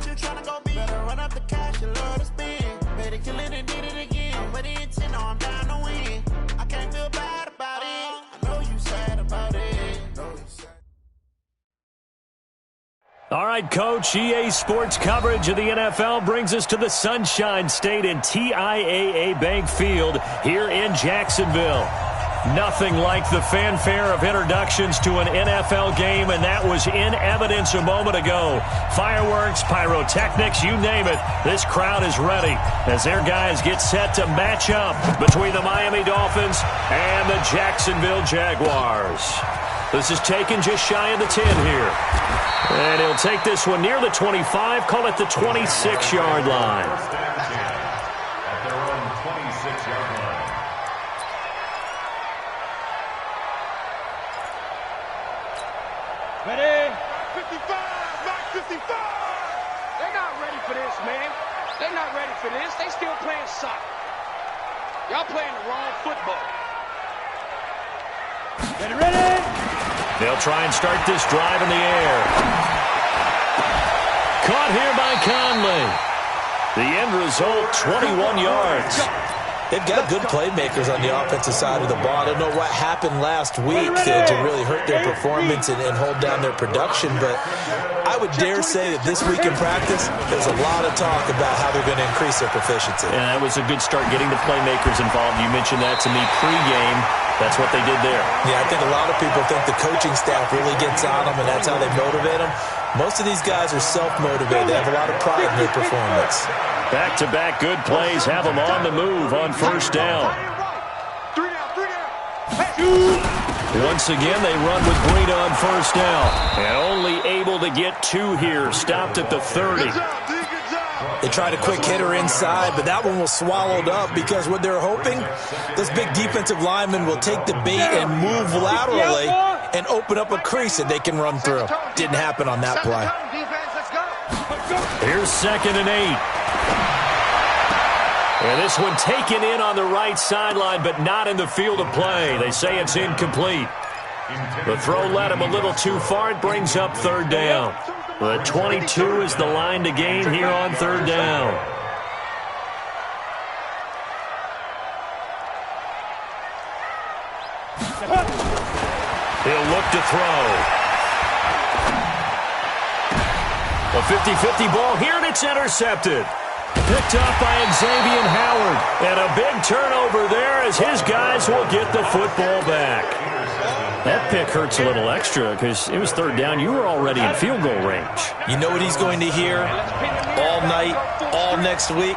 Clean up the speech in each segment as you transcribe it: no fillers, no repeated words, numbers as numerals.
you tryna go be? Better run up the cash, you love to spend. Better kill it and did it again. I'm with the intent, no, I'm down to win. I can't feel bad about it. I know you sad about it. All right, Coach, EA Sports coverage of the NFL brings us to the Sunshine State and TIAA Bank Field here in Jacksonville. Nothing like the fanfare of introductions to an NFL game, and that was in evidence a moment ago. Fireworks, pyrotechnics, you name it. This crowd is ready as their guys get set to match up between the Miami Dolphins and the Jacksonville Jaguars. This is taken just shy of the 10 here. And he'll take this one near the 25, call it the 26-yard line. At their own 26-yard line. Ready? 55, Max 55. They're not ready for this, man. They're not ready for this. They still playing soccer. Y'all playing the wrong football. Ready? They'll try and start this drive in the air. Caught here by Conley. The end result, 21 yards. They've got good playmakers on the offensive side of the ball. I don't know what happened last week to really hurt their performance and hold down their production, but I would dare say that this week in practice, there's a lot of talk about how they're going to increase their proficiency. And that was a good start getting the playmakers involved. You mentioned that to me pregame. That's what they did there. Yeah, I think a lot of people think the coaching staff really gets on them, and that's how they motivate them. Most of these guys are self-motivated. They have a lot of pride in their performance. Back-to-back good plays have them on the move on first down. Once again, they run with Breida on first down. And only able to get two here. Stopped at the 30. They tried a quick hitter inside, but that one was swallowed up because what they're hoping, those big defensive linemen will take the bait and move laterally and open up a crease that they can run through. Didn't happen on that play. Here's 2nd and 8. And this one taken in on the right sideline, but not in the field of play. They say it's incomplete. The throw led him a little too far. It brings up 3rd down. The 22 is the line to gain here on 3rd down. He'll look to throw. A 50-50 ball here, and it's intercepted. Picked up by Xavier Howard. And a big turnover there as his guys will get the football back. That pick hurts a little extra because it was 3rd down. You were already in field goal range. You know what he's going to hear all night, all next week?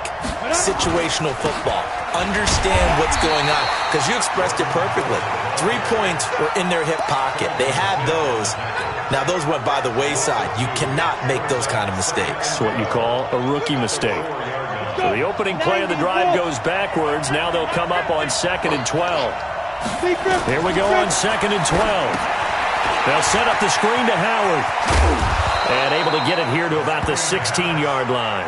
Situational football. Understand what's going on because you expressed it perfectly. 3 points were in their hip pocket. They had those. Now, those went by the wayside. You cannot make those kind of mistakes. It's what you call a rookie mistake. So the opening play of the drive goes backwards. Now they'll come up on 2nd and 12. Here we go on 2nd and 12. They'll set up the screen to Howard. And able to get it here to about the 16-yard line.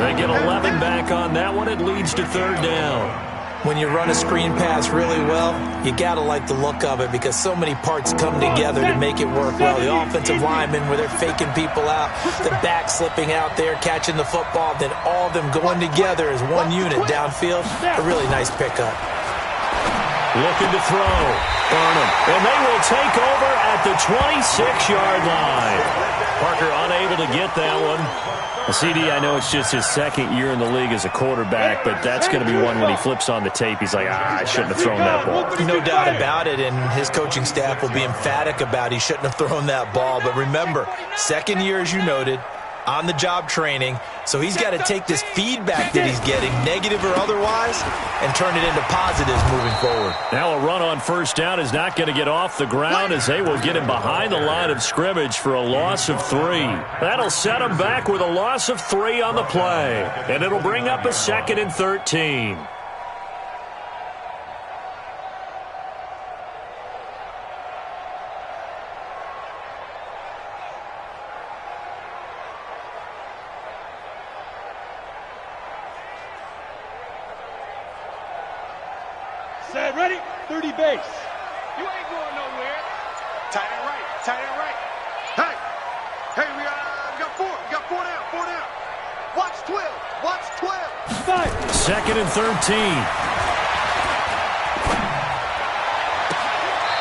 They get 11 back on that one. It leads to 3rd down. When you run a screen pass really well, you got to like the look of it because so many parts come together to make it work well. The offensive linemen, where they're faking people out, the back slipping out there, catching the football, then all of them going together as one unit downfield. A really nice pickup. Looking to throw. Burnham. And they will take over at the 26-yard line. Parker unable to get that one. CD, I know it's just his 2nd year in the league as a quarterback, but that's going to be one when he flips on the tape. He's like, I shouldn't have thrown that ball. No doubt about it, and his coaching staff will be emphatic about he shouldn't have thrown that ball. But remember, 2nd year, as you noted, on-the-job training, so he's got to take this feedback that he's getting, negative or otherwise, and turn it into positives moving forward. Now a run on first down is not going to get off the ground as they will get him behind the line of scrimmage for a loss of 3. That'll set him back with a loss of 3 on the play, and it'll bring up a 2nd and 13. Set, ready, 30 base. You ain't going nowhere. Tight end right, tight end right. Hey, we got 4 now. 2nd and 13.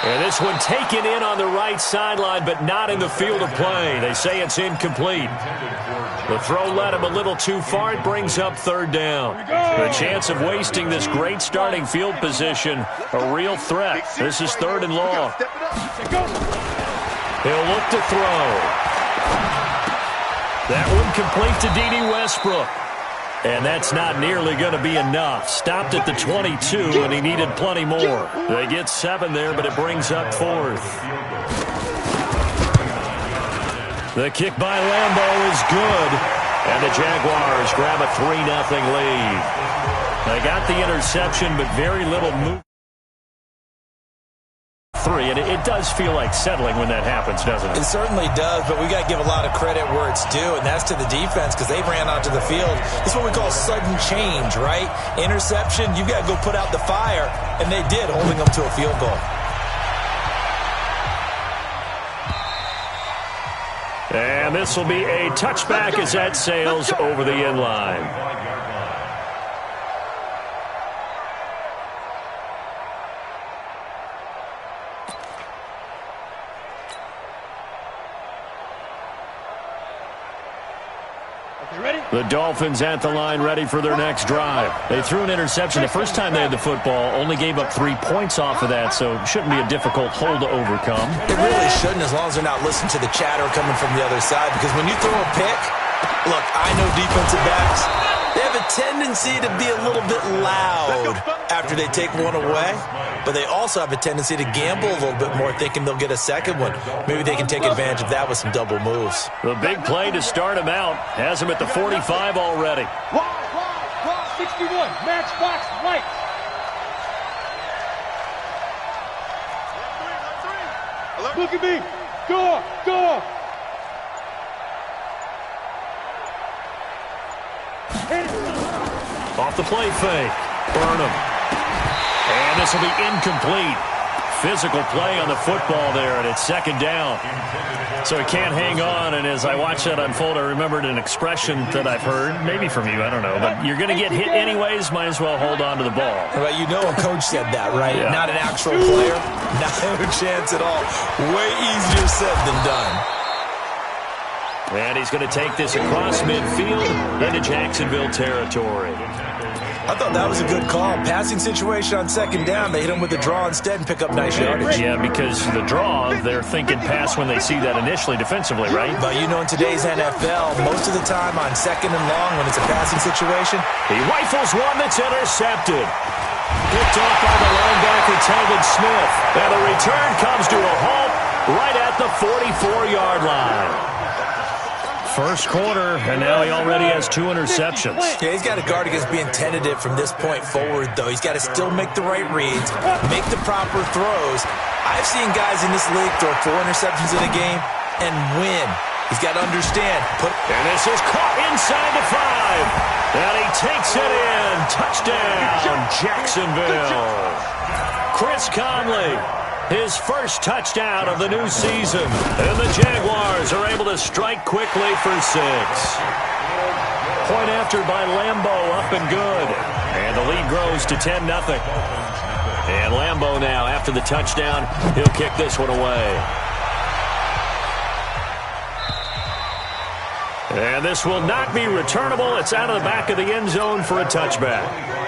And this one taken in on the right sideline, but not in the field of play. They say it's incomplete. The throw led him a little too far. It brings up 3rd down. The chance of wasting this great starting field position, a real threat. This is 3rd and long. He'll look to throw. That one complete to D.D. Westbrook. And that's not nearly going to be enough. Stopped at the 22, and he needed plenty more. They get 7 there, but it brings up 4th. The kick by Lambeau is good, and the Jaguars grab a 3-0 lead. They got the interception, but very little movement. 3, and it does feel like settling when that happens, doesn't it? It certainly does, but we got to give a lot of credit where it's due, and that's to the defense because they ran onto the field. This is what we call sudden change, right? Interception, you got to go put out the fire, and they did, holding them to a field goal. And this will be a touchback as that sails over the end line. The Dolphins at the line ready for their next drive. They threw an interception the first time they had the football, only gave up 3 points off of that, so it shouldn't be a difficult hole to overcome. It really shouldn't, as long as they're not listening to the chatter coming from the other side, because when you throw a pick, look, I know defensive backs, they have a tendency to be a little bit loud after they take one away, but they also have a tendency to gamble a little bit more, thinking they'll get a second one. Maybe they can take advantage of that with some double moves. The big play to start him out has him at the 45 already. 61, matchbox right. Look at me. Go. Off the play fake. Burnham. And this will be incomplete. Physical play on the football there, and it's 2nd down. So he can't hang on, and as I watched that unfold, I remembered an expression that I've heard, maybe from you, I don't know, but you're going to get hit anyways, might as well hold on to the ball. Well, you know a coach said that, right? Yeah. Not an actual player. Not a chance at all. Way easier said than done. And he's going to take this across midfield into Jacksonville territory. I thought that was a good call. Passing situation on 2nd down. They hit him with a draw instead and pick up nice yardage. Yeah, because the draw, they're thinking pass when they see that initially defensively, right? But you know, in today's NFL, most of the time on 2nd and long when it's a passing situation, he rifles one that's intercepted. Picked off by the linebacker, Telvin Smith. And the return comes to a halt right at the 44-yard line. First quarter, and now he already has 2 interceptions. Yeah, he's got to guard against being tentative from this point forward, though. He's got to still make the right reads, make the proper throws. I've seen guys in this league throw 4 interceptions in a game and win. He's got to understand. And this is caught inside the 5. And he takes it in. Touchdown, Jacksonville. Chris Conley. His first touchdown of the new season. And the Jaguars are able to strike quickly for 6. Point after by Lambeau, up and good. And the lead grows to 10-0. And Lambeau now, after the touchdown, he'll kick this one away. And this will not be returnable. It's out of the back of the end zone for a touchback.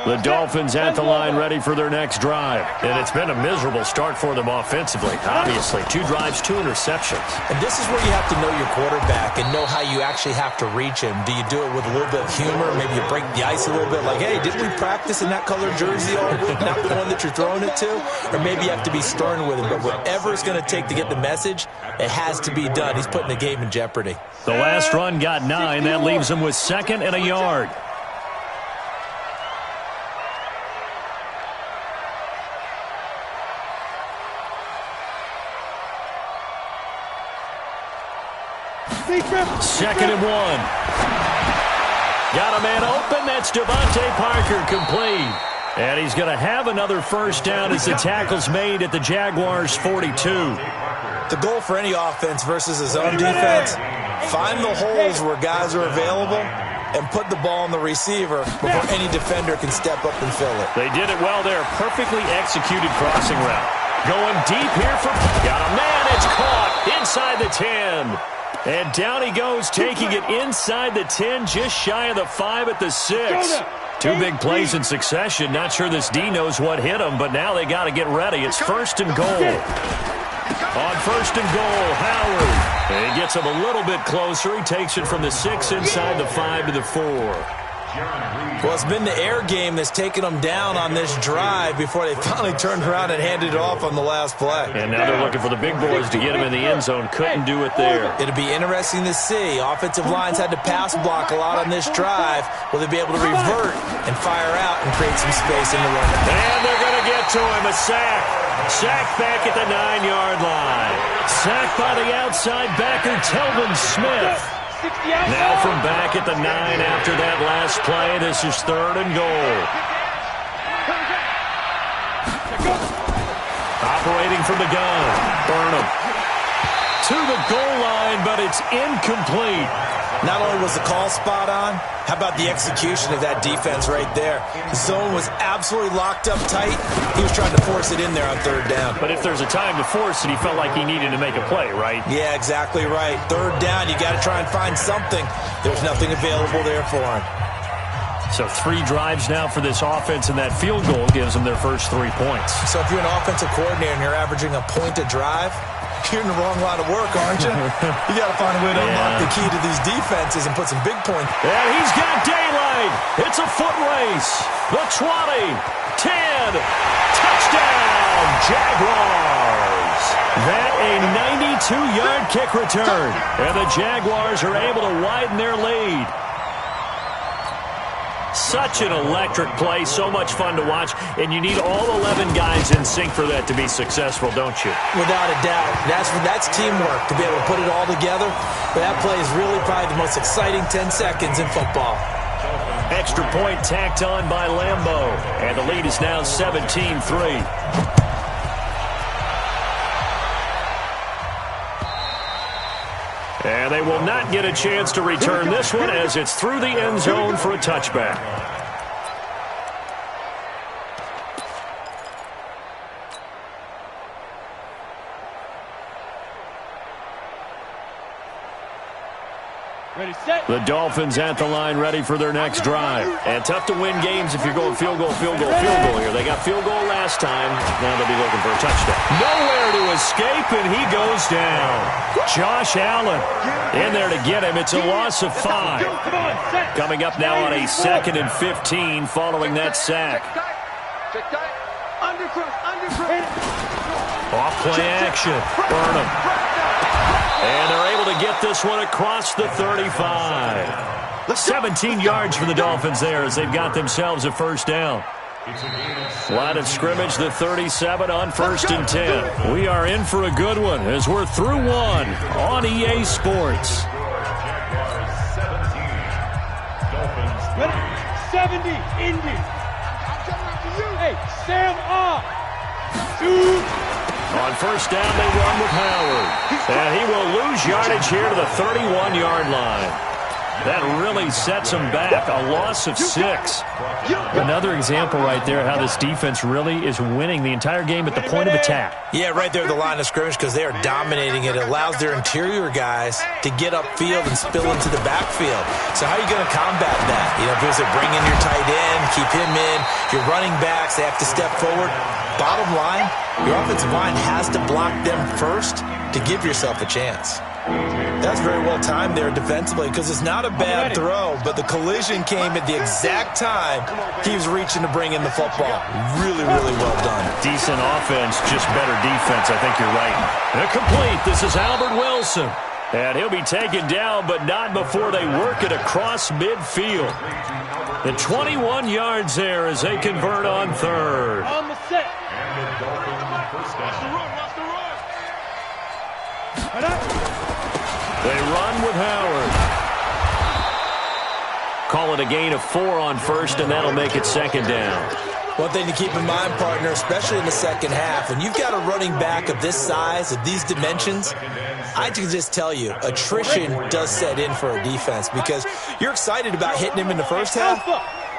The Dolphins at the line ready for their next drive. And it's been a miserable start for them offensively, obviously. 2 drives, 2 interceptions. And this is where you have to know your quarterback and know how you actually have to reach him. Do you do it with a little bit of humor? Maybe you break the ice a little bit like, hey, didn't we practice in that colored jersey all week, not the one that you're throwing it to? Or maybe you have to be stern with him. But whatever it's going to take to get the message, it has to be done. He's putting the game in jeopardy. The last run got 9. That leaves him with 2nd and a yard. Second and 1. Got a man open. That's Devontae Parker complete. And he's going to have another first down as the tackle's made at the Jaguars' 42. The goal for any offense versus his own defense, find the holes where guys are available and put the ball on the receiver before any defender can step up and fill it. They did it well there. Perfectly executed crossing route. Going deep here for... Got a man. It's caught inside the 10. And down he goes, taking it inside the 10, just shy of the 5 at the 6. Two big plays in succession. Not sure this D knows what hit him, but now they got to get ready. It's first and goal. On first and goal, Howard. And he gets him a little bit closer. He takes it from the 6 inside the 5 to the 4. Well, it's been the air game that's taken them down on this drive before they finally turned around and handed it off on the last play. And now they're looking for the big boys to get him in the end zone. Couldn't do it there. It'll be interesting to see. Offensive lines had to pass block a lot on this drive. Will they be able to revert and fire out and create some space in the run? And they're going to get to him. A sack. Sack back at the 9-yard line. Sack by the outside backer, Telvin Smith. Now from back at the 9 after that last play. This is third and goal. Operating from the gun. Burnham. To the goal line, but it's incomplete. Not only was the call spot on, how about the execution of that defense right there? The zone was absolutely locked up tight. He was trying to force it in there on third down. But if there's a time to force it, he felt like he needed to make a play, right? Yeah, exactly right. Third down, you got to try and find something. There's nothing available there for him. So 3 drives now for this offense, and that field goal gives them their first 3 points. So if you're an offensive coordinator and you're averaging a point a drive, you're in the wrong line of work, aren't you? You got to find a way to unlock the key to these defenses and put some big points. And he's got daylight. It's a foot race. The 20, 10, touchdown, Jaguars. That a 92-yard kick return. And the Jaguars are able to widen their lead. Such an electric play, so much fun to watch, and you need all 11 guys in sync for that to be successful, don't you? Without a doubt. That's teamwork, to be able to put it all together. But that play is really probably the most exciting 10 seconds in football. Extra point tacked on by Lambeau, and the lead is now 17-3. And they will not get a chance to return this one as it's through the end zone for a touchback. Ready, set. The Dolphins at the line ready for their next drive. And tough to win games if you're going field goal here. They got field goal last time. Now they'll be looking for a touchdown. Nowhere to escape, and he goes down. Josh Allen in there to get him. It's a loss of 5. Coming up now on a 2nd and 15 following that sack. Off play action. Burnham. And they're able to get this one across the 35. 17 yards for the Dolphins there as they've got themselves a first down. Line of scrimmage, the 37 on 1st and 10. We are in for a good one as we're through one on EA Sports. 70, Indy. Hey, Sam off. Shoot. On first down, they run with Howard. And he will lose yardage here to the 31-yard line. That really sets him back. A loss of 6. Another example right there how this defense really is winning the entire game at the point of attack. Yeah, right there at the line of scrimmage because they are dominating it. It allows their interior guys to get upfield and spill into the backfield. So how are you going to combat that? You know, because they bring in your tight end, keep him in. Your running backs, they have to step forward. Bottom line, your offensive line has to block them first to give yourself a chance. That's very well timed there defensively because it's not a bad throw, but the collision came at the exact time he was reaching to bring in the football. Really, really well done. Decent offense, just better defense. I think you're right. Complete. This is Albert Wilson. And he'll be taken down, but not before they work it across midfield. The 21 yards there as they convert on third. On the set. They run with Howard. Call it a gain of 4 on first, and that'll make it 2nd down. One thing to keep in mind, partner, especially in the second half, when you've got a running back of this size, of these dimensions, I can just tell you, attrition does set in for a defense because you're excited about hitting him in the first half.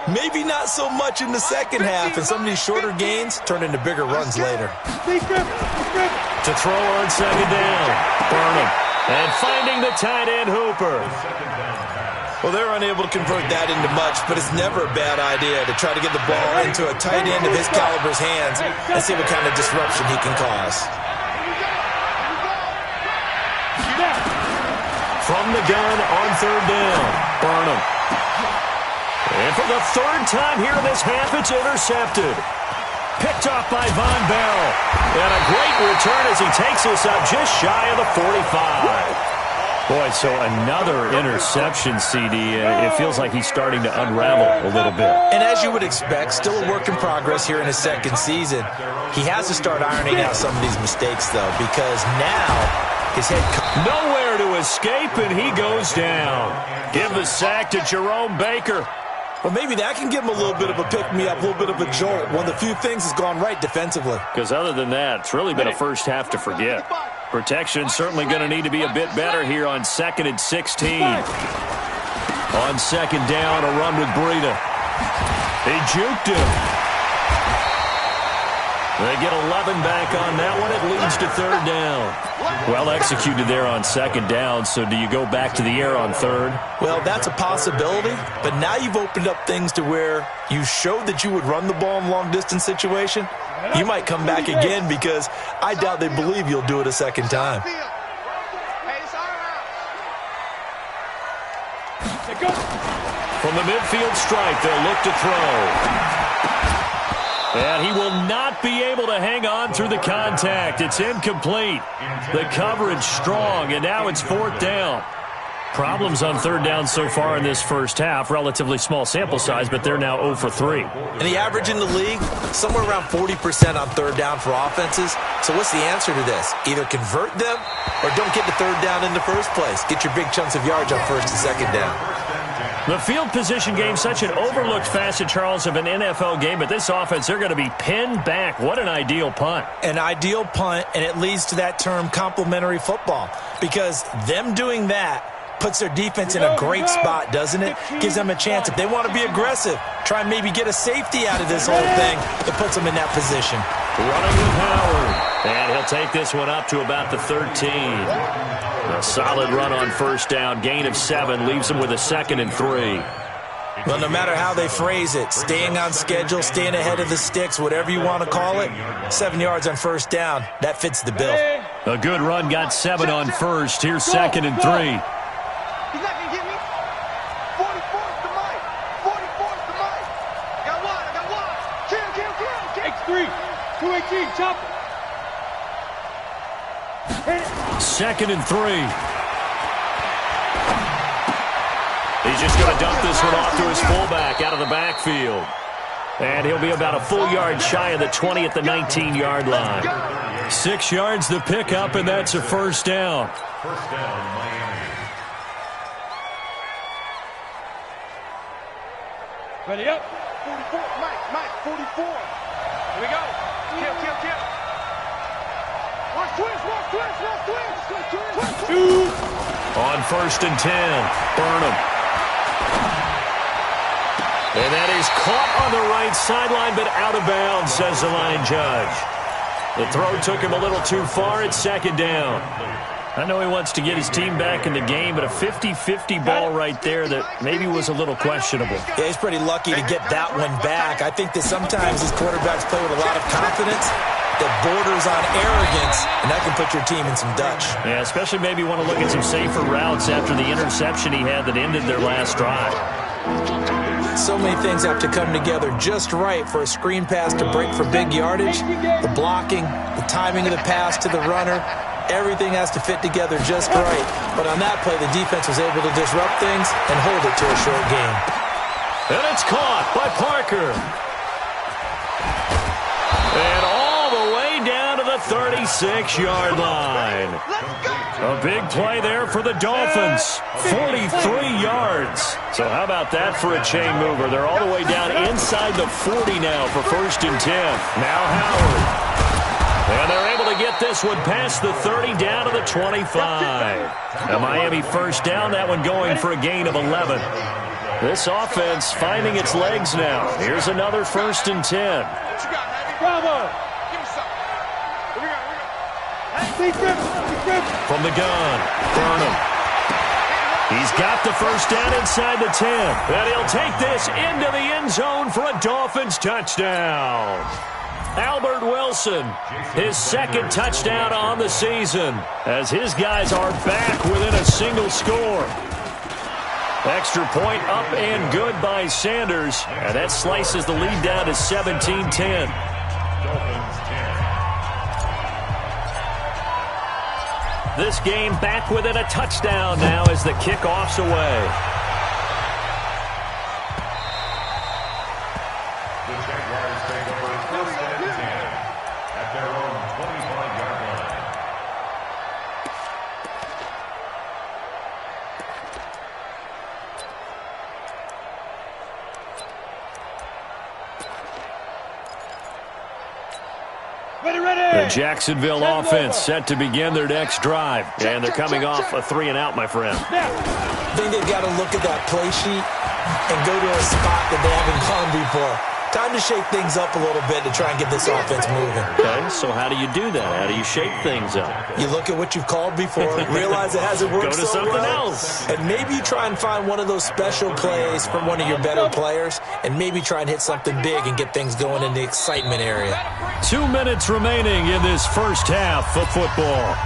Maybe not so much in the second half, and some of these shorter gains turn into bigger runs later. To throw on second down, Burnham. And finding the tight end, Hooper. Well, they're unable to convert that into much, but it's never a bad idea to try to get the ball into a tight end of his caliber's hands and see what kind of disruption he can cause. From the gun on third down, Burnham. And for the third time here in this half, it's intercepted. Picked off by Von Bell. And a great return as he takes us up just shy of the 45. Boy, so another interception, CD. It feels like he's starting to unravel a little bit. And as you would expect, still a work in progress here in his second season. He has to start ironing out some of these mistakes, though, because now his head... Nowhere to escape, and he goes down. Give the sack to Jerome Baker. Well, maybe that can give him a little bit of a pick-me-up, a little bit of a jolt. One of the few things has gone right defensively. Because other than that, it's really been a first half to forget. Protection certainly going to need to be a bit better here on 2nd and 16. On second down, a run with Breida. He juked him. They get 11 back on that one. It leads to third down. Well executed there on second down, so do you go back to the air on third? Well, that's a possibility, but now you've opened up things to where you showed that you would run the ball in a long-distance situation. You might come back again because I doubt they believe you'll do it a second time. From the midfield stripe, they'll look to throw. And he will not be able to hang on through the contact. It's incomplete. The coverage strong, and now it's fourth down. Problems on third down so far in this first half. Relatively small sample size, but they're now 0 for 3. And the average in the league, somewhere around 40% on third down for offenses. So what's the answer to this? Either convert them or don't get to third down in the first place. Get your big chunks of yards on first and second down. The field position game, such an overlooked facet, Charles, of an NFL game, but this offense, they're going to be pinned back. What an ideal punt. An ideal punt, and it leads to that term complementary football, because them doing that puts their defense in a great spot, doesn't it? Gives them a chance. If they want to be aggressive, try and maybe get a safety out of this whole thing, it puts them in that position. Running with Howard, and he'll take this one up to about the 13. A solid run on first down. Gain of 7 leaves him with a 2nd and 3. Well, no matter how they phrase it, staying on schedule, staying ahead of the sticks, whatever you want to call it, 7 yards on first down, that fits the bill. A good run, got 7 on first. Here's 2nd and 3. He's not going to get me. 44's the mic. 44's the mic. I got one. Kill. X3. 218, chop it. 2nd and 3. He's just going to dump this one off to his fullback out of the backfield. And he'll be about a full yard shy of the 20 at the 19-yard line. 6 yards the pickup, and that's a first down. First down, Miami. Ready up. 44. Mike. 44. Here we go. Kill. Watch twist. On 1st and 10, Burnham. And that is caught on the right sideline, but out of bounds, says the line judge. The throw took him a little too far. It's 2nd down. I know he wants to get his team back in the game, but a 50-50 ball right there that maybe was a little questionable. Yeah, he's pretty lucky to get that one back. I think that sometimes these quarterbacks play with a lot of confidence that borders on arrogance, and that can put your team in some Dutch. Yeah, especially maybe want to look at some safer routes after the interception he had that ended their last drive. So many things have to come together just right for a screen pass to break for big yardage. The blocking, the timing of the pass to the runner, everything has to fit together just right. But on that play, the defense was able to disrupt things and hold it to a short game. And it's caught by Parker. And all the way down to the 36-yard line. A big play there for the Dolphins. 43 yards. So how about that for a chain mover? They're all the way down inside the 40 now for 1st and 10. Now Howard. And they're able to get this one past the 30 down to the 25. A Miami first down, that one going for a gain of 11. This offense finding its legs now. Here's another 1st and 10. Bravo. From the gun, Burnham. He's got the first down inside the 10. And he'll take this into the end zone for a Dolphins touchdown. Albert Wilson, his 2nd touchdown on the season, as his guys are back within a single score. Extra point up and good by Sanders, and that slices the lead down to 17-10. This game back within a touchdown now as the kickoff's away. The Jaguars take over 1st and 10 at their own 25-yard line. The Jacksonville offense set to begin their next drive. And they're coming off a 3-and-out, my friend. I think they've got to look at that play sheet and go to a spot that they haven't gone before. Time to shake things up a little bit to try and get this offense moving. Okay, so how do you do that? How do you shake things up? You look at what you've called before, realize it hasn't worked Go to so something well, else. and maybe you try and find one of those special plays from one of your better players, and maybe try and hit something big and get things going in the excitement area. 2 minutes remaining in this first half of football.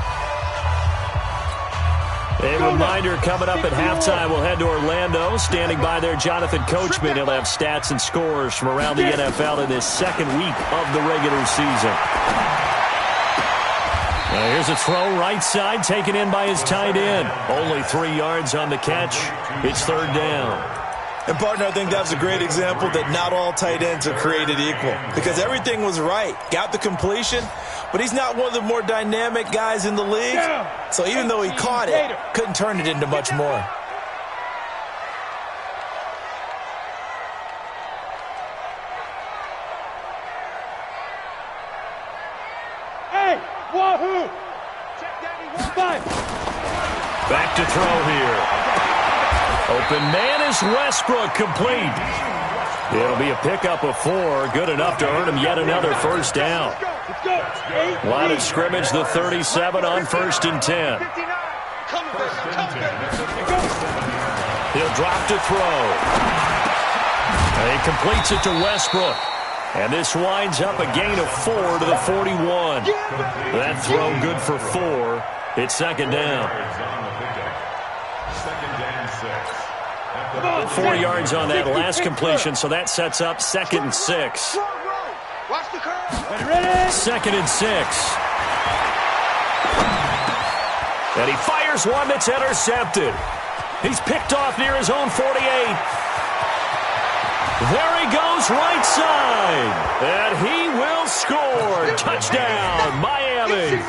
A reminder, coming up at halftime, we'll head to Orlando. Standing by there, Jonathan Coachman. He'll have stats and scores from around the NFL in this 2nd week of the regular season. Now here's a throw right side, taken in by his tight end. Only 3 yards on the catch. It's 3rd down. And, partner, I think that's a great example that not all tight ends are created equal, because everything was right. Got the completion, but he's not one of the more dynamic guys in the league. So even though he caught it, couldn't turn it into much more. Hey, wahoo! Back to throw here. Open man is Westbrook, complete. It'll be a pickup of 4, good enough to earn him yet another first down. Line of scrimmage, the 37 on 1st and 10. He'll drop to throw. And he completes it to Westbrook. And this winds up a gain of 4 to the 41. That throw good for 4. It's 2nd down. 4 yards on that last completion, so that sets up 2nd and 6. 2nd and 6. And he fires one that's intercepted. He's picked off near his own 48. There he goes, right side. And he will score. Touchdown, Miami.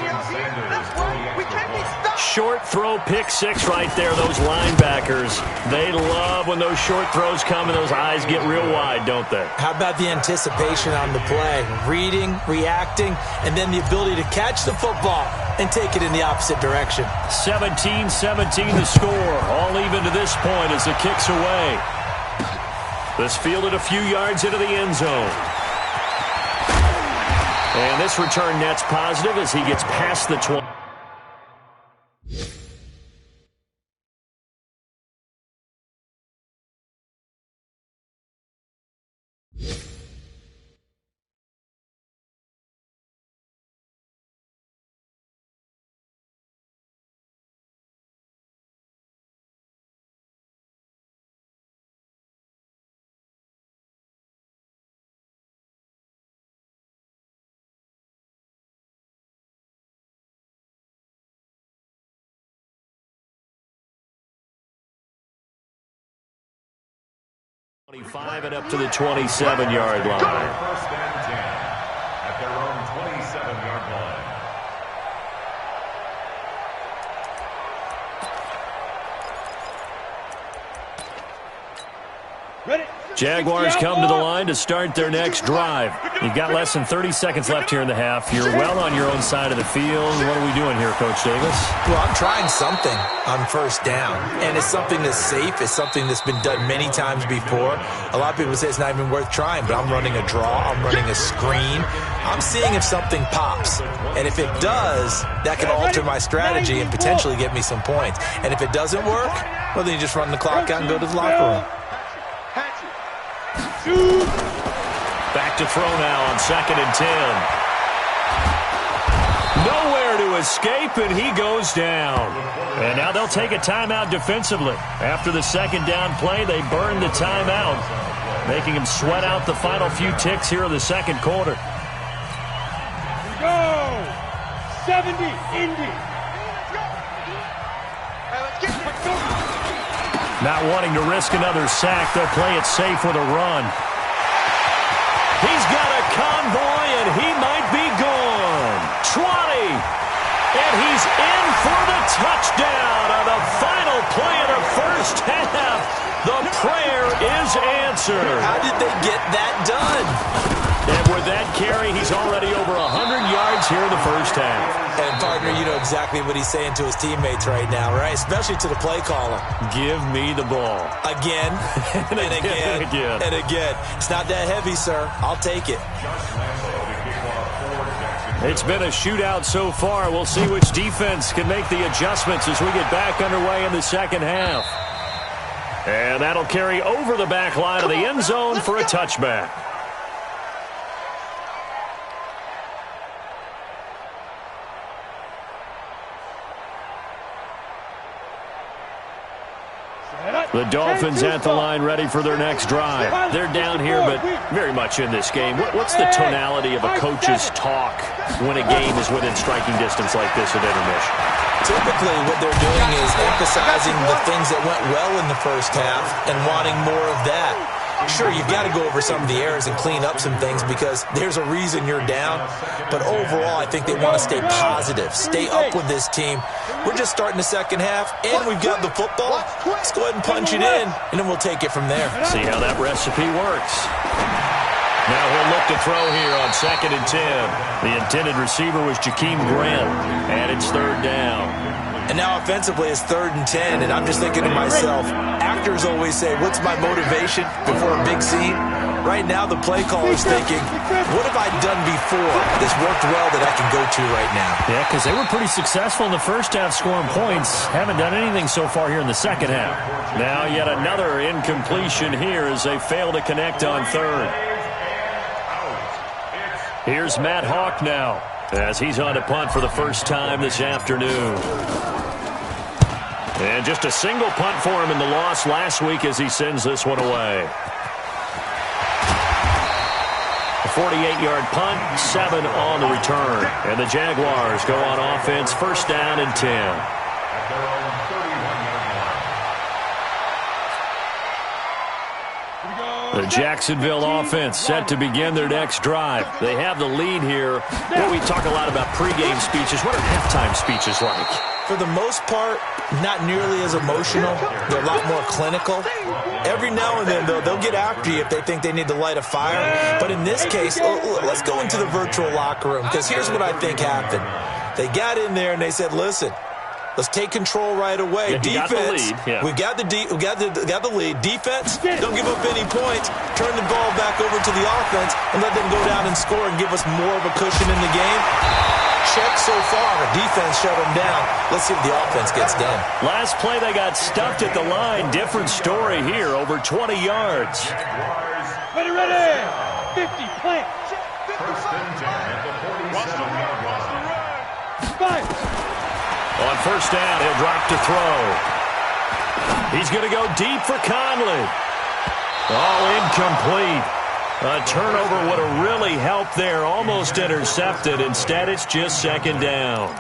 Short throw, pick 6 right there. Those linebackers, they love when those short throws come and those eyes get real wide, don't they? How about the anticipation on the play? Reading, reacting, and then the ability to catch the football and take it in the opposite direction. 17-17 the score. All even to this point as the kick's away. This fielded a few yards into the end zone. And this return net's positive as he gets past the 20. And up to the 27-yard line. 1st and 10 at their own 27-yard line. Jaguars come to the line to start their next drive. You've got less than 30 seconds left here in the half. You're well on your own side of the field. What are we doing here, Coach Davis? Well, I'm trying something on first down, and it's something that's safe. It's something that's been done many times before. A lot of people say it's not even worth trying, but I'm running a draw. I'm running a screen. I'm seeing if something pops, and if it does, that can alter my strategy and potentially get me some points. And if it doesn't work, well, then you just run the clock out and go to the locker room. Back to throw now on 2nd and 10. Nowhere to escape, and he goes down. And now they'll take a timeout defensively. After the second down play, they burn the timeout, making him sweat out the final few ticks here in the second quarter. Go! 70, Indy. Not wanting to risk another sack, they'll play it safe with a run. He's got a convoy, and he might be gone. 20. And he's in for the touchdown on the final play of the first half. The prayer is answered. How did they get that done? And with that carry, he's already over 100 yards here in the first half. And, partner, you know exactly what he's saying to his teammates right now, right? Especially to the play caller. Give me the ball. Again, and again, and again. It's not that heavy, sir. I'll take it. It's been a shootout so far. We'll see which defense can make the adjustments as we get back underway in the second half. And that'll carry over the back line of the end zone for a touchback. The Dolphins at the line ready for their next drive. They're down here, but very much in this game. What's the tonality of a coach's talk when a game is within striking distance like this at intermission? Typically, what they're doing is emphasizing the things that went well in the first half and wanting more of that. Sure, you've got to go over some of the errors and clean up some things because there's a reason you're down. But overall, I think they want to stay positive, stay up with this team. We're just starting the second half, and we've got the football. Let's go ahead and punch it in, and then we'll take it from there. See how that recipe works. Now he'll look to throw here on 2nd and 10. The intended receiver was Jakeem Grant, and it's third down. And now offensively it's 3rd and 10, and I'm just thinking to myself, actors always say, what's my motivation before a big scene? Right now the play caller's thinking, what have I done before that's worked well that I can go to right now? Yeah, because they were pretty successful in the first half scoring points. Haven't done anything so far here in the second half. Now yet another incompletion here as they fail to connect on third. Here's Matt Hawk now as he's on to punt for the first time this afternoon. And just a single punt for him in the loss last week as he sends this one away. A 48-yard punt, 7 on the return. And the Jaguars go on offense, first down and 10. The Jacksonville offense set to begin their next drive. They have the lead here. Well, we talk a lot about pregame speeches. What are halftime speeches like? For the most part, not nearly as emotional. They're a lot more clinical. Every now and then, though, they'll get after you if they think they need to light a fire. But in this case, let's go into the virtual locker room, because here's what I think happened. They got in there and they said, listen, let's take control right away. Yeah, defense, we got the lead. Defense, don't give up any points. Turn the ball back over to the offense and let them go down and score and give us more of a cushion in the game. Check so far. Defense shut them down. Let's see if the offense gets done. Last play, they got stuffed at the line. Different story here, over 20 yards. Ready, 50, plant. First and 10 at the 47-yard line. Five. On first down, he'll drop to throw. He's going to go deep for Conley. Oh, incomplete. A turnover would have really helped there. Almost intercepted. Instead, it's just second down.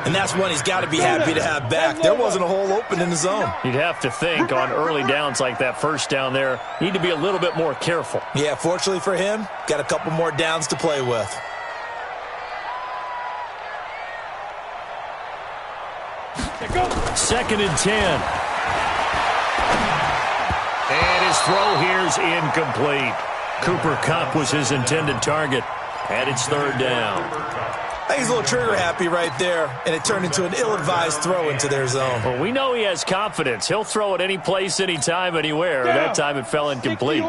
And that's one he's got to be happy to have back. There wasn't a hole open in the zone. You'd have to think on early downs like that first down there, need to be a little bit more careful. Yeah, fortunately for him, got a couple more downs to play with. Second and 10. And his throw here's incomplete. Cooper Kupp was his intended target, and it's third down. I think he's a little trigger happy right there, and it turned into an ill-advised throw into their zone. Well, we know he has confidence. He'll throw it any place, anytime, anywhere. That time it fell incomplete.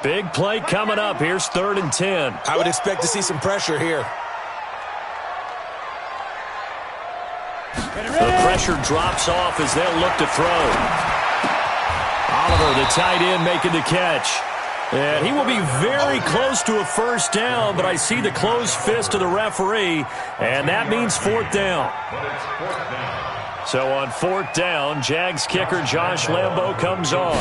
Big play coming up. Here's 3rd and 10. I would expect to see some pressure here. The pressure drops off as they'll look to throw. Oliver, the tight end, making the catch. And he will be very close to a first down, but I see the closed fist of the referee, and that means 4th down. So on 4th down, Jags kicker Josh Lambo comes on.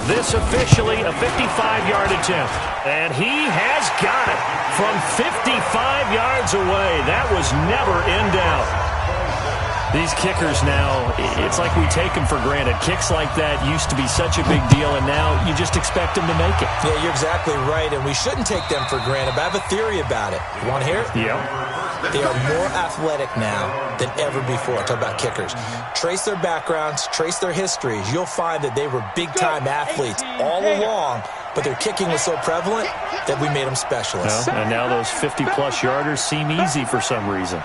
This officially a 55-yard attempt. And he has got it from 55 yards away. That was never in doubt. These kickers now, it's like we take them for granted. Kicks like that used to be such a big deal, and now you just expect them to make it. Yeah, you're exactly right, and we shouldn't take them for granted, but I have a theory about it. You want to hear it? Yeah. They are more athletic now than ever before. Talk about kickers. Trace their backgrounds, trace their histories. You'll find that they were big-time athletes all along, but their kicking was so prevalent that we made them specialists. Well, and now those 50-plus yarders seem easy for some reason.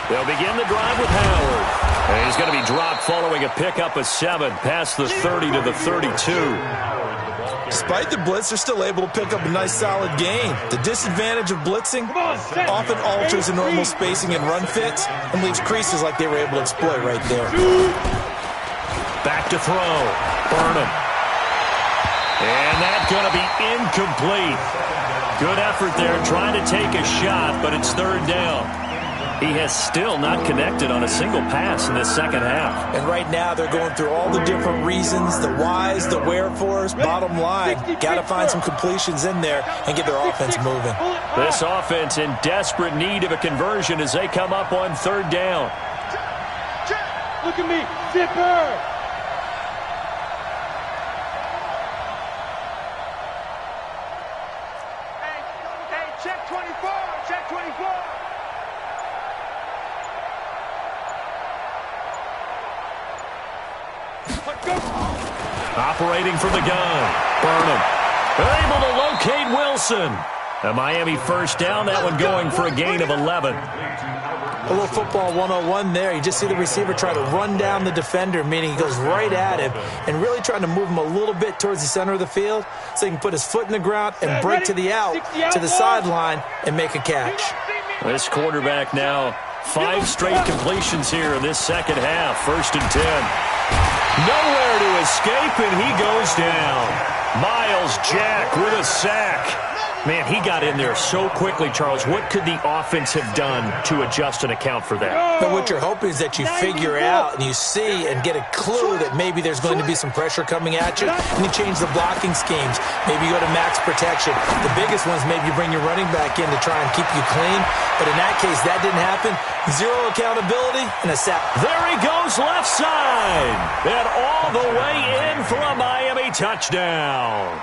They'll begin the drive with Howard. And he's going to be dropped following a pickup of 7 past the 30 to the 32. Despite the blitz, they're still able to pick up a nice solid gain. The disadvantage of blitzing often alters the normal spacing and run fits and leaves creases like they were able to exploit right there. Back to throw. Burnham. And that's going to be incomplete. Good effort there trying to take a shot, but it's 3rd down. He has still not connected on a single pass in this second half. And right now they're going through all the different reasons, the whys, the wherefores. Bottom line, got to find some completions in there and get their offense moving. This offense in desperate need of a conversion as they come up on 3rd down. Look at me, Zipper! Check 24, check 24. Operating from the gun. Burnham. Able to locate Wilson. A Miami first down, that one going for a gain of 11. A little football 101 there. You just see the receiver try to run down the defender, meaning he goes right at him and really trying to move him a little bit towards the center of the field so he can put his foot in the ground and break to the out, to the sideline, and make a catch. This quarterback now 5 straight completions here in this second half. 1st and 10. Nowhere to escape, and he goes down. Miles Jack with a sack. Man, he got in there so quickly, Charles. What could the offense have done to adjust and account for that? But what you're hoping is that you figure out and you see and get a clue that maybe there's going to be some pressure coming at you, and you change the blocking schemes. Maybe you go to max protection. The biggest ones, maybe you bring your running back in to try and keep you clean. But in that case, that didn't happen. 0 accountability and a sack. There he goes left side. And all the way in for a Miami touchdown.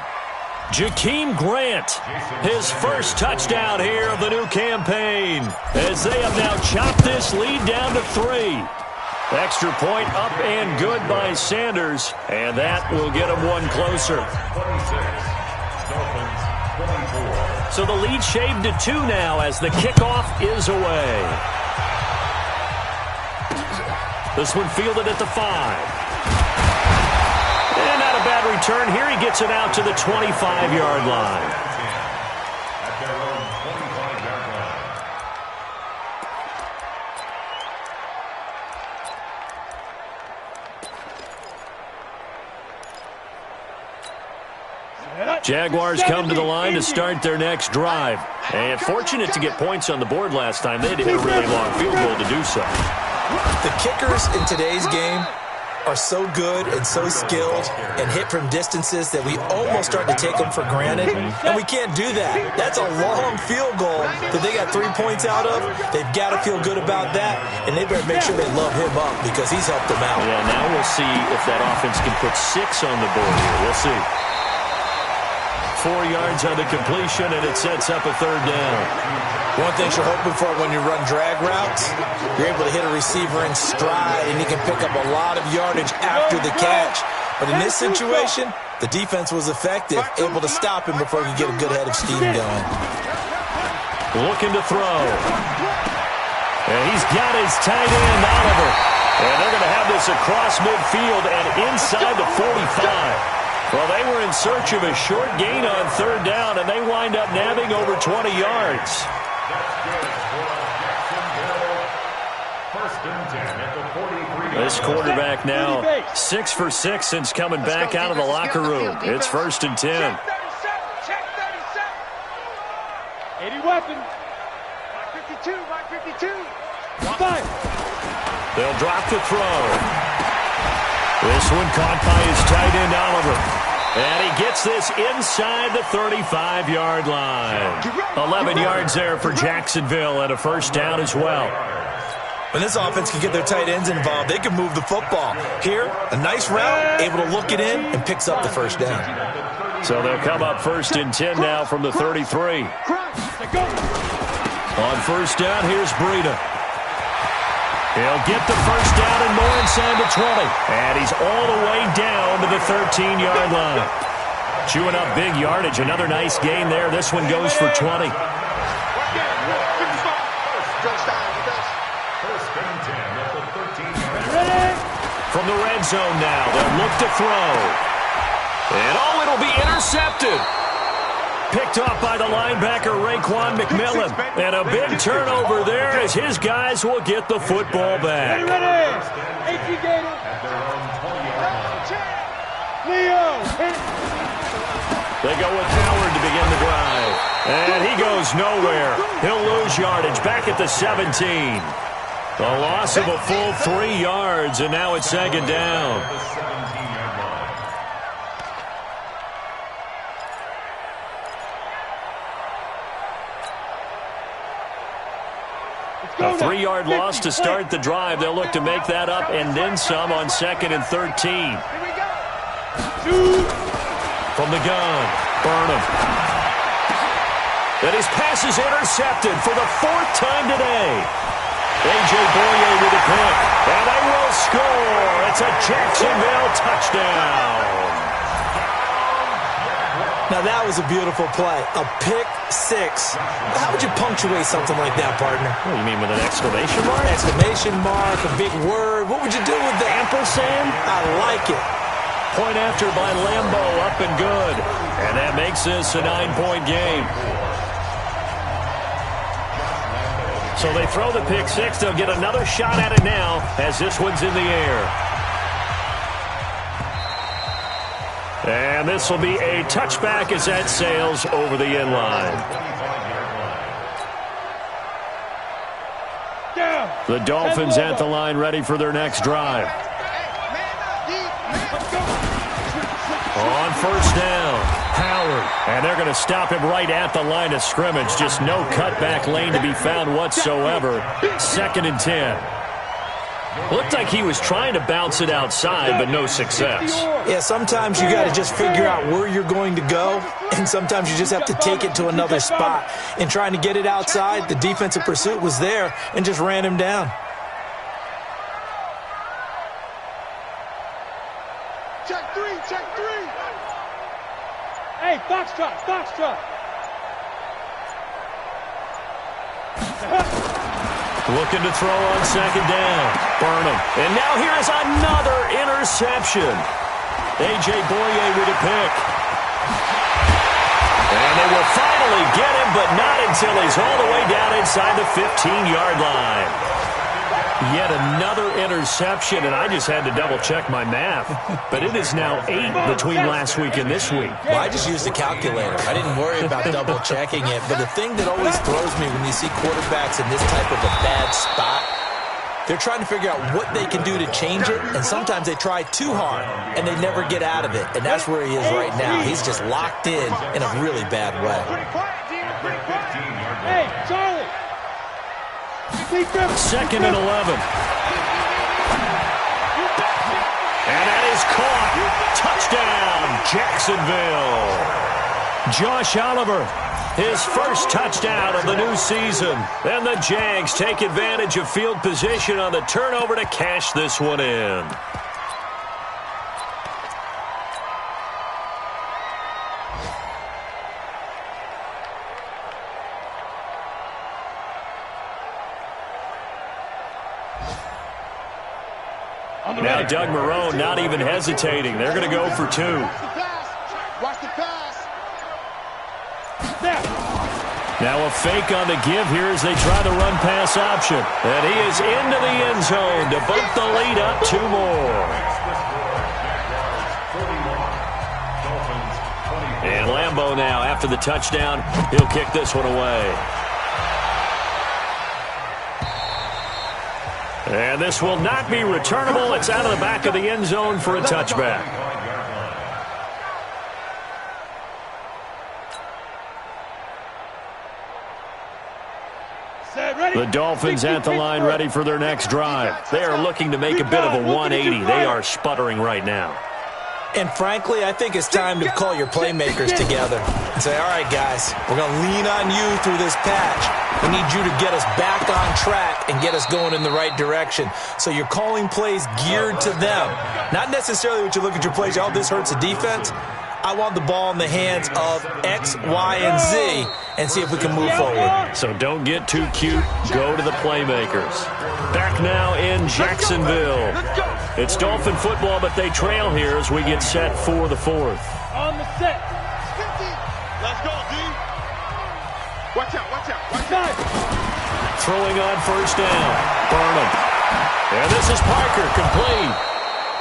Jakeem Grant, his first touchdown here of the new campaign, as they have now chopped this lead down to 3. Extra point up and good by Sanders, and that will get them one closer. So the lead shaved to 2 now as the kickoff is away. This one fielded at the 5. And not a bad return here. He gets it out to the 25-yard line. Jaguars come to the line to start their next drive. And fortunate to get points on the board last time. They had to hit a really long field goal to do so. The kickers in today's game are so good and so skilled and hit from distances that we almost start to take them for granted, and we can't do that. That's a long field goal that they got 3 points out of. They've got to feel good about that, and they better make sure they love him up because he's helped them out. Yeah, now we'll see if that offense can put 6 on the board here. We'll see. 4 yards on the completion, and it sets up a 3rd down. One thing you're hoping for when you run drag routes, you're able to hit a receiver in stride, and he can pick up a lot of yardage after the catch. But in this situation, the defense was effective, able to stop him before he could get a good head of steam going. Looking to throw. And he's got his tight end, Oliver. And they're going to have this across midfield and inside the 45. Well, they were in search of a short gain on third down, and they wind up nabbing over 20 yards. This quarterback now 6 for 6 since coming back out of the locker room. It's 1st and 10. Check 37. 80 weapon. Mark 52. Fire. They'll drop the throw. This one caught by his tight end, Oliver. And he gets this inside the 35-yard line. 11 yards there for Jacksonville and a 1st down as well. When this offense can get their tight ends involved, they can move the football. Here, a nice route, able to look it in, and picks up the 1st down. So they'll come up 1st and 10 now from the 33. On 1st down, here's Breida. He'll get the 1st down and more inside the 20. And he's all the way down to the 13-yard line. Chewing up big yardage. Another nice gain there. This one goes for 20. From the red zone now, they'll look to throw. And it'll be intercepted. Picked off by the linebacker, Raekwon McMillan. And a big turnover there as his guys will get the football back. They go with Howard to begin the drive. And he goes nowhere. He'll lose yardage back at the 17. A loss of a full 3 yards, and now it's 2nd down. A 3-yard loss to start the drive. They'll look to make that up and then some on 2nd and 13. From the gun, Burnham. And his pass is intercepted for the 4th time today. A.J. Boye with a pick, and they will score. It's a Jacksonville touchdown. Now that was a beautiful play, a pick 6. How would you punctuate something like that, partner? What do you mean, with an exclamation mark? Exclamation mark, a big word. What would you do with that? Ampersand? I like it. Point after by Lambo, up and good. And that makes this a 9-point game. So they throw the pick 6. They'll get another shot at it now as this one's in the air. And this will be a touchback as that sails over the end line. The Dolphins at the line ready for their next drive. On 1st down, Howard. And they're going to stop him right at the line of scrimmage. Just no cutback lane to be found whatsoever. 2nd and 10. Looked like he was trying to bounce it outside, but no success. Yeah, sometimes you got to just figure out where you're going to go, and sometimes you just have to take it to another spot. In trying to get it outside, the defensive pursuit was there and just ran him down. Check 3. Hey, Foxtrot. Looking to throw on 2nd down. Burnham. And now here's another interception. A.J. Boye with a pick. And they will finally get him, but not until he's all the way down inside the 15-yard line. Yet another interception, and I just had to double-check my math. But it is now 8 between last week and this week. Well, I just used a calculator. I didn't worry about double-checking it. But the thing that always throws me when you see quarterbacks in this type of a bad spot, they're trying to figure out what they can do to change it, and sometimes they try too hard, and they never get out of it. And that's where he is right now. He's just locked in a really bad way. Hey, Charlie. 2nd and 11. And that is caught. Touchdown, Jacksonville. Josh Oliver his first touchdown of the new season. And the Jags take advantage of field position on the turnover to cash this one in. Now Doug Marrone not even hesitating. They're going to go for 2. Watch the pass. Now a fake on the give here as they try the run-pass option. And he is into the end zone to bump the lead up 2 more. And Lambeau now, after the touchdown, he'll kick this one away. And this will not be returnable. It's out of the back of the end zone for a touchback. The Dolphins at the line ready for their next drive. They are looking to make a bit of a 180. They are sputtering right now. And frankly, I think it's time to call your playmakers together and say, all right, guys, we're going to lean on you through this patch. We need you to get us back on track and get us going in the right direction. So you're calling plays geared to them. Not necessarily what you look at your plays, oh, this hurts the defense. I want the ball in the hands of X, Y, and Z and see if we can move forward. So don't get too cute. Go to the playmakers. Back now in Jacksonville. It's Dolphin football, but they trail here as we get set for the 4th. On the set. Let's go, D. Watch out, watch out, watch out. Throwing on first down. Burnham. And this is Parker, complete.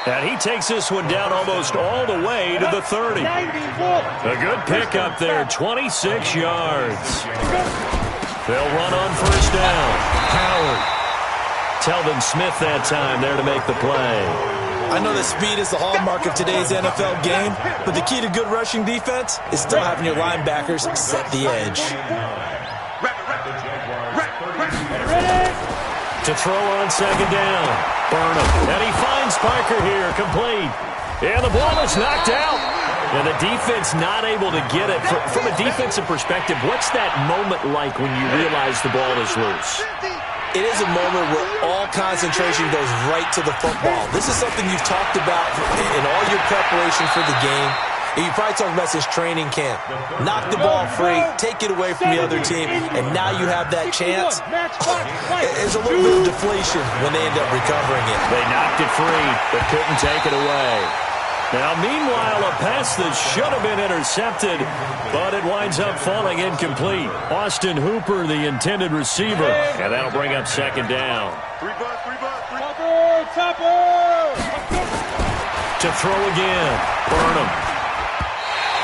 And he takes this one down almost all the way to the 30. A good pickup there, 26 yards. They'll run on first down. Howard. Telvin Smith that time there to make the play. I know that speed is the hallmark of today's NFL game, but the key to good rushing defense is still having your linebackers set the edge. To throw on second down. Burnham. And he finds Parker here, complete. And the ball is knocked out. And the defense not able to get it. From a defensive perspective, what's that moment like when you realize the ball is loose? It is a moment where all concentration goes right to the football. This is something you've talked about in all your preparation for the game. You probably talked about since training camp. Knock the ball free, take it away from the other team, and now you have that chance. There's a little bit of deflation when they end up recovering it. They knocked it free, but couldn't take it away. Now, meanwhile, a pass that should have been intercepted, but it winds up falling incomplete. Austin Hooper, the intended receiver, and that'll bring up second down. To throw again, Burnham.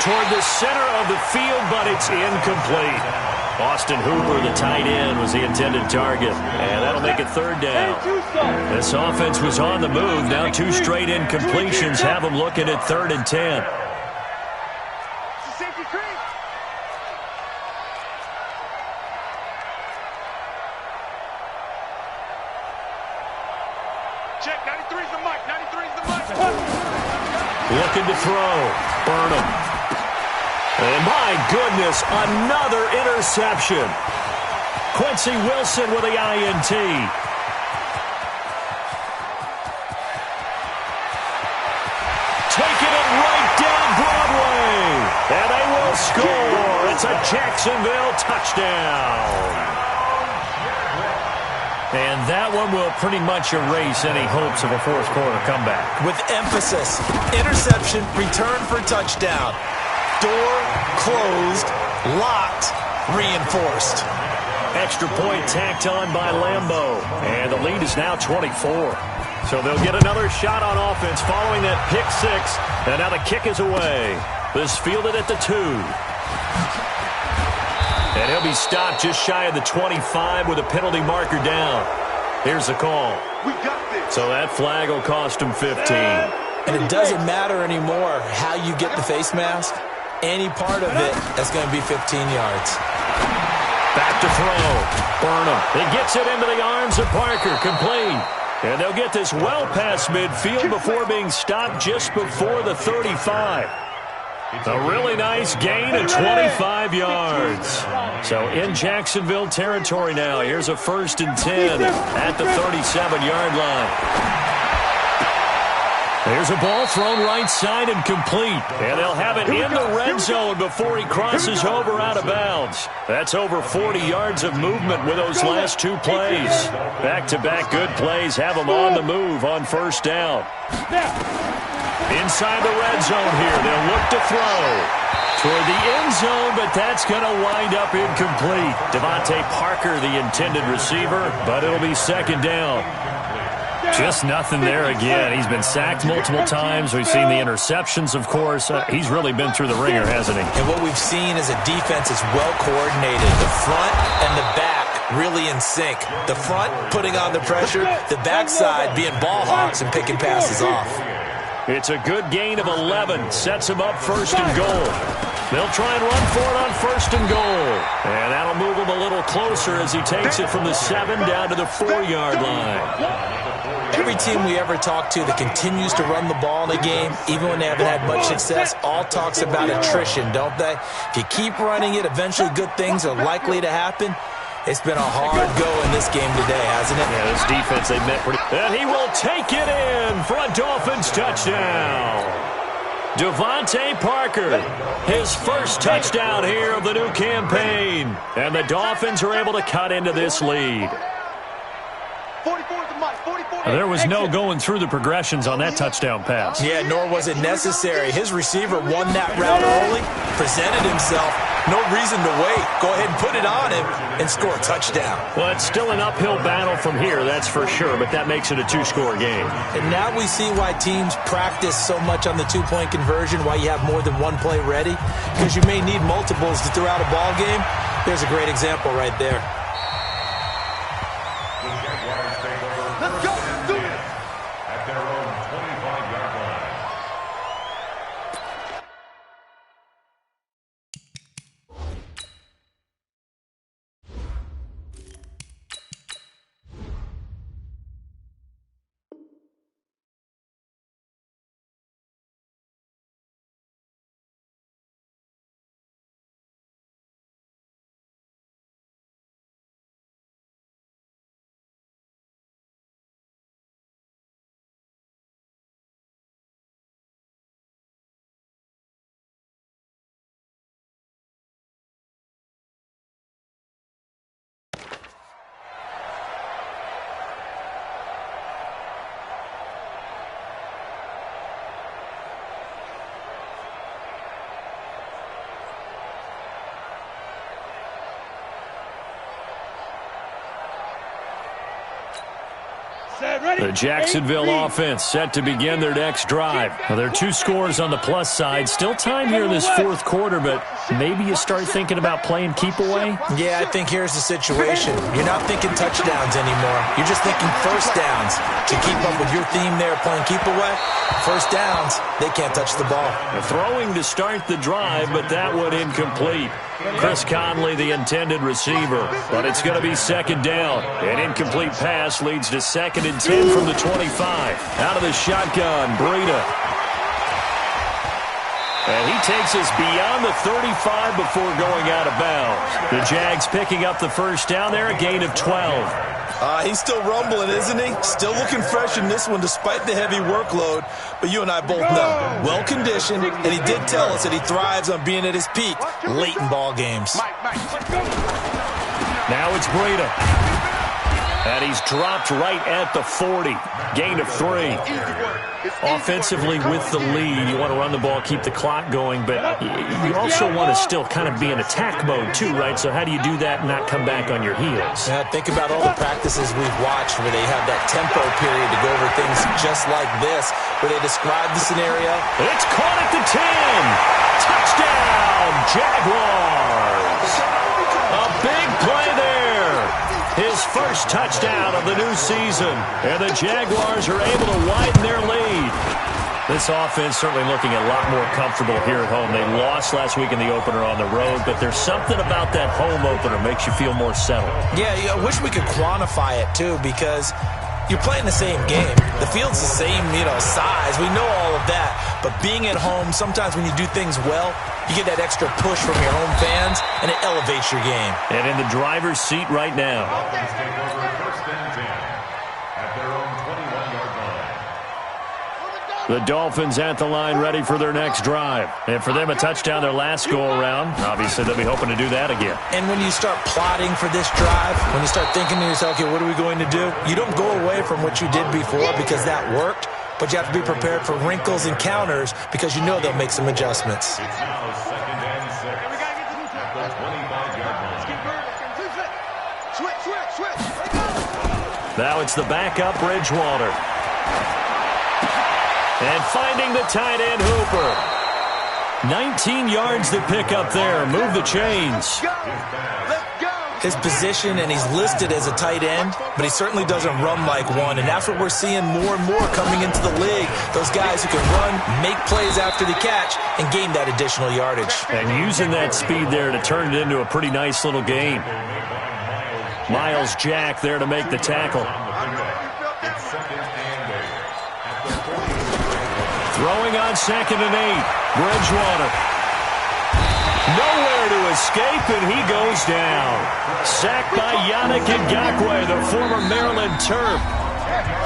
Toward the center of the field, but it's incomplete. Austin Hooper, the tight end, was the intended target. And that'll make it third down. This offense was on the move. Now 2 straight incompletions have them looking at 3rd and 10. Check, 93's the mic, 93's the mic. Looking to throw. Burnham. And my goodness, another interception. Quincy Wilson with the INT. Taking it right down Broadway. And they will score. It's a Jacksonville touchdown. And that one will pretty much erase any hopes of a fourth quarter comeback. With emphasis, interception, return for touchdown. Door closed, locked, reinforced. Extra point tacked on by Lambeau. And the lead is now 24. So they'll get another shot on offense following that pick 6. And now the kick is away. This fielded at the 2. And he'll be stopped just shy of the 25 with a penalty marker down. Here's the call. We got this. So that flag will cost him 15. And it doesn't matter anymore how you get the face mask. Any part of it, that's going to be 15 yards. Back to throw. Burnham. He gets it into the arms of Parker. Complete. And they'll get this well past midfield before being stopped just before the 35. A really nice gain of 25 yards. So in Jacksonville territory now. Here's a 1st and 10 at the 37-yard line. There's a ball thrown right side and complete. And they'll have it in the red zone before he crosses over out of bounds. That's over 40 yards of movement with those last 2 plays. Back-to-back good plays have them on the move on 1st down. Inside the red zone here, they'll look to throw toward the end zone, but that's going to wind up incomplete. Devontae Parker, the intended receiver, but it'll be 2nd down. Just nothing there again. He's been sacked multiple times. We've seen the interceptions, of course. He's really been through the ringer, hasn't he? And what we've seen is a defense that's well coordinated. The front and the back really in sync. The front putting on the pressure, the backside being ball hawks and picking passes off. It's a good gain of 11. Sets him up 1st and goal. They'll try and run for it on 1st and goal. And that'll move him a little closer as he takes it from the 7 down to the 4-yard line. Every team we ever talk to that continues to run the ball in a game, even when they haven't had much success, all talks about attrition, don't they? If you keep running it, eventually good things are likely to happen. It's been a hard go in this game today, hasn't it? Yeah, this defense, they've met pretty... And he will take it in for a Dolphins touchdown. Devontae Parker, his 1st touchdown here of the new campaign. And the Dolphins are able to cut into this lead. There was no going through the progressions on that touchdown pass. Yeah, nor was it necessary. His receiver won that route early, presented himself. No reason to wait. Go ahead and put it on him and score a touchdown. Well, it's still an uphill battle from here, that's for sure, but that makes it a 2-score game. And now we see why teams practice so much on the 2-point conversion, why you have more than one play ready, because you may need multiples to throw out a ball game. There's a great example right there. Let's go. Do it. At their own 25-yard line. The Jacksonville offense set to begin their next drive. Now, there are 2 scores on the plus side. Still time here in this 4th quarter, but maybe you start thinking about playing keep away? Yeah, I think here's the situation. You're not thinking touchdowns anymore. You're just thinking 1st downs. To keep up with your theme there, playing keep away, 1st downs, they can't touch the ball. Throwing to start the drive, but that one incomplete. Chris Conley, the intended receiver, but it's going to be 2nd down. An incomplete pass leads to 2nd and 10 from the 25. Out of the shotgun, Breida. And he takes us beyond the 35 before going out of bounds. The Jags picking up the 1st down there, a gain of 12. He's still rumbling, isn't he? Still looking fresh in this one despite the heavy workload. But you and I both know, well-conditioned, and he did tell us that he thrives on being at his peak late in ball games. Now it's Breida. And he's dropped right at the 40. Gain of 3. Offensively with the lead, you want to run the ball, keep the clock going, but you also want to still kind of be in attack mode too, right? So how do you do that and not come back on your heels? Yeah, think about all the practices we've watched where they have that tempo period to go over things just like this, where they describe the scenario. It's caught at the 10. Touchdown, Jaguars. A big play there. His 1st touchdown of the new season. And the Jaguars are able to widen their lead. This offense certainly looking a lot more comfortable here at home. They lost last week in the opener on the road, but there's something about that home opener makes you feel more settled. Yeah, I wish we could quantify it too, because you're playing the same game. The field's the same, size. We know all of that. But being at home, sometimes when you do things well, you get that extra push from your home fans, and it elevates your game. And in the driver's seat right now. Dolphins take over 1st and 10 at their own 21-yard line. The Dolphins at the line ready for their next drive. And for them, a touchdown their last go-around. Obviously, they'll be hoping to do that again. And when you start plotting for this drive, when you start thinking to yourself, okay, what are we going to do? You don't go away from what you did before because that worked, but you have to be prepared for wrinkles and counters because you know they'll make some adjustments. It's now 2nd and 6 at the 25-yard line. Now it's the backup Bridgewater. And finding the tight end Hooper. 19 yards to pick up there. Move the chains. His position, and he's listed as a tight end, but he certainly doesn't run like one, and that's what we're seeing more and more coming into the league. Those guys who can run, make plays after the catch, and gain that additional yardage. And using that speed there to turn it into a pretty nice little game. Miles Jack there to make the tackle. It's 2nd and 8 at the 40. Throwing on 2nd and 8. Bridgewater. Nowhere to escape, and he goes down. Sacked by Yannick Ngakoue, the former Maryland Terp.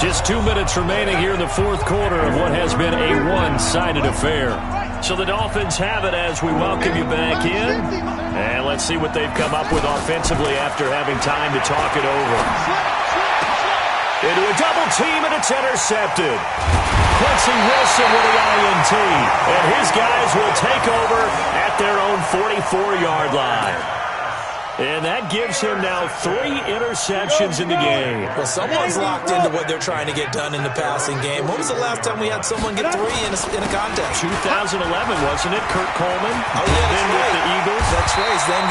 Just 2 minutes remaining here in the fourth quarter of what has been a one-sided affair. So the Dolphins have it as we welcome you back in. And let's see what they've come up with offensively after having time to talk it over. Into a double team, and it's intercepted. Quincy Wilson with the INT. And his guys will take over at their own 44-yard line. And that gives him now 3 interceptions in the game. Well, someone's locked into what they're trying to get done in the passing game. When was the last time we had someone get 3 in a contest? 2011, wasn't it? Kurt Coleman. Oh, yeah, then with the Eagles. That's right. Then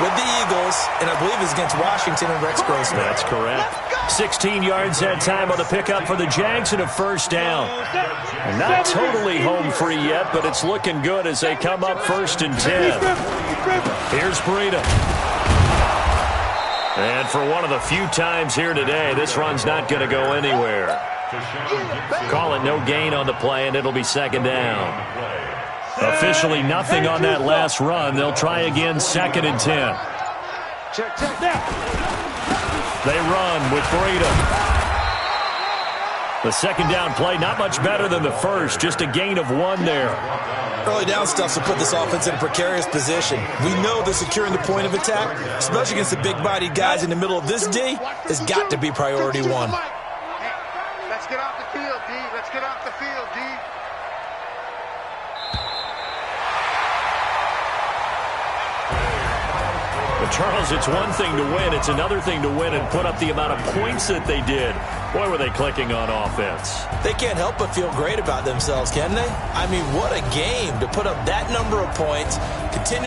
with the Eagles, and I believe it's against Washington and Rex Grossman. That's correct. 16 yards that time on the pickup for the Jags and a first down. Not totally home free yet, but it's looking good as they come up 1st and 10. Here's Breida. And for one of the few times here today, this run's not going to go anywhere. Call it no gain on the play, and it'll be 2nd down. Officially nothing on that last run. They'll try again 2nd and 10. They run with Breida. The 2nd down play, not much better than the first, just a gain of 1 there. Early down stuff's to put this offense in a precarious position. We know that securing the point of attack, especially against the big-bodied guys in the middle of this D, has got to be priority 1. Let's get off the field, D. Let's get off the field, D. But Charles, it's one thing to win. It's another thing to win and put up the amount of points that they did. Boy, were they clicking on offense. They can't help but feel great about themselves, can they? I mean, what a game to put up that number of points, continue